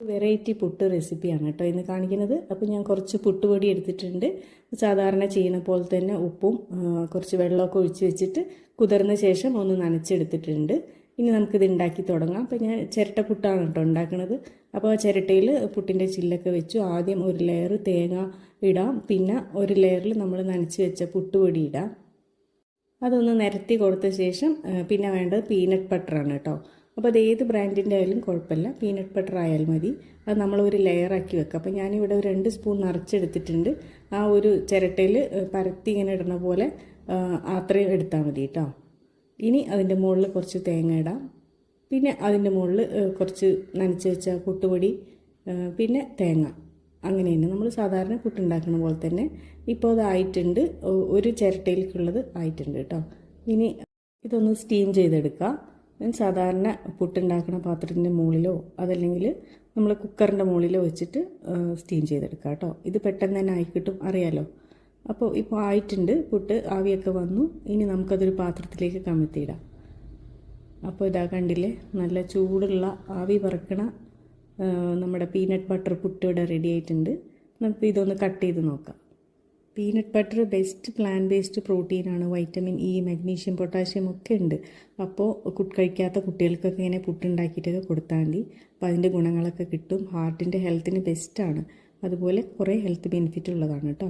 Variety puttu റെസിപ്പിയാണ് കേട്ടോ ഇന്ന് കാണിക്കുന്നത്. അപ്പോൾ ഞാൻ കുറച്ച് പുട്ടുപൊടി എടുത്തിട്ടുണ്ട്. സാധാരണ ചെയ്യുന്ന പോലെ തന്നെ ഉപ്പും കുറച്ച് വെള്ളമൊക്കെ ഒഴിച്ച് വെച്ചിട്ട് കുതിർന്ന ശേഷം ഒന്ന് നനച്ചെടുത്തിട്ടുണ്ട്. ഇനി നമുക്കിത് ഉണ്ടാക്കി തുടങ്ങാം. അപ്പോൾ ഞാൻ ചിരട്ട പുട്ടാണ് കേട്ടോ ഉണ്ടാക്കുന്നത്. അപ്പോൾ ആ ചിരട്ടയിൽ പുട്ടിൻ്റെ ചില്ലൊക്കെ വെച്ചു. ആദ്യം ഒരു ലെയർ തേങ്ങ ഇടാം, പിന്നെ ഒരു ലെയറിൽ നമ്മൾ നനച്ച് വെച്ച പുട്ടുപൊടി ഇടാം. അതൊന്ന് നിരത്തി കൊടുത്ത ശേഷം പിന്നെ വേണ്ടത് പീനട്ട് ബട്ടറാണ് കേട്ടോ. അപ്പോൾ അത് ഏത് ബ്രാൻഡിൻ്റെ ആയാലും കുഴപ്പമില്ല, പീനട്ട് ബട്ടർ ആയാലും മതി. അത് നമ്മളൊരു ലെയറാക്കി വെക്കുക. അപ്പോൾ ഞാനിവിടെ ഒരു 2 സ്പൂൺ നിറച്ചെടുത്തിട്ടുണ്ട്. ആ ഒരു ചിരട്ടയിൽ പരത്തി ഇങ്ങനെ ഇടുന്ന പോലെ അത്രയും എടുത്താൽ മതി കേട്ടോ. ഇനി അതിൻ്റെ മുകളിൽ കുറച്ച് തേങ്ങ ഇടാം, പിന്നെ അതിൻ്റെ മുകളിൽ കുറച്ച് നനച്ച് വെച്ച പുട്ടുപൊടി, പിന്നെ തേങ്ങ. അങ്ങനെ തന്നെ നമ്മൾ സാധാരണ പുട്ടുണ്ടാക്കുന്ന പോലെ തന്നെ. ഇപ്പോൾ അതായിട്ടുണ്ട്, ഒരു ചിരട്ടയിലേക്കുള്ളത് ആയിട്ടുണ്ട് കേട്ടോ. ഇനി ഇതൊന്ന് സ്റ്റീം ചെയ്തെടുക്കുക. സാധാരണ പുട്ടുണ്ടാക്കുന്ന പാത്രത്തിൻ്റെ മുകളിലോ അതല്ലെങ്കിൽ നമ്മൾ കുക്കറിൻ്റെ മുകളിലോ വെച്ചിട്ട് സ്റ്റീം ചെയ്തെടുക്കുക കേട്ടോ. ഇത് പെട്ടെന്ന് തന്നെ ആയി കിട്ടും, അറിയാലോ. അപ്പോൾ ഇപ്പോൾ ആയിട്ടുണ്ട്, പുട്ട് ആവിയൊക്കെ വന്നു. ഇനി നമുക്കതൊരു പാത്രത്തിലേക്ക് കമഴ്ത്തിയിടാം. അപ്പോൾ ഇതാ കണ്ടില്ലേ, നല്ല ചൂടുള്ള ആവി പറക്കണ നമ്മുടെ പീനട്ട് ബട്ടർ പുട്ട് ഇവിടെ റെഡി ആയിട്ടുണ്ട്. നമുക്ക് ഇതൊന്ന് കട്ട് ചെയ്ത് നോക്കാം. Peanut butter best plant based പ്രോട്ടീനാണ്. വൈറ്റമിൻ ഇ, മഗ്നീഷ്യം, പൊട്ടാഷ്യം ഒക്കെ ഉണ്ട്. അപ്പോൾ കഴിക്കാത്ത കുട്ടികൾക്കൊക്കെ ഇങ്ങനെ പുട്ടുണ്ടാക്കിയിട്ടൊക്കെ കൊടുത്താൽ മതി. അപ്പോൾ അതിൻ്റെ ഗുണങ്ങളൊക്കെ കിട്ടും. ഹാർട്ടിൻ്റെ ഹെൽത്തിന് ബെസ്റ്റാണ്. അതുപോലെ കുറേ ഹെൽത്ത് ബെനിഫിറ്റ് ഉള്ളതാണ് കേട്ടോ.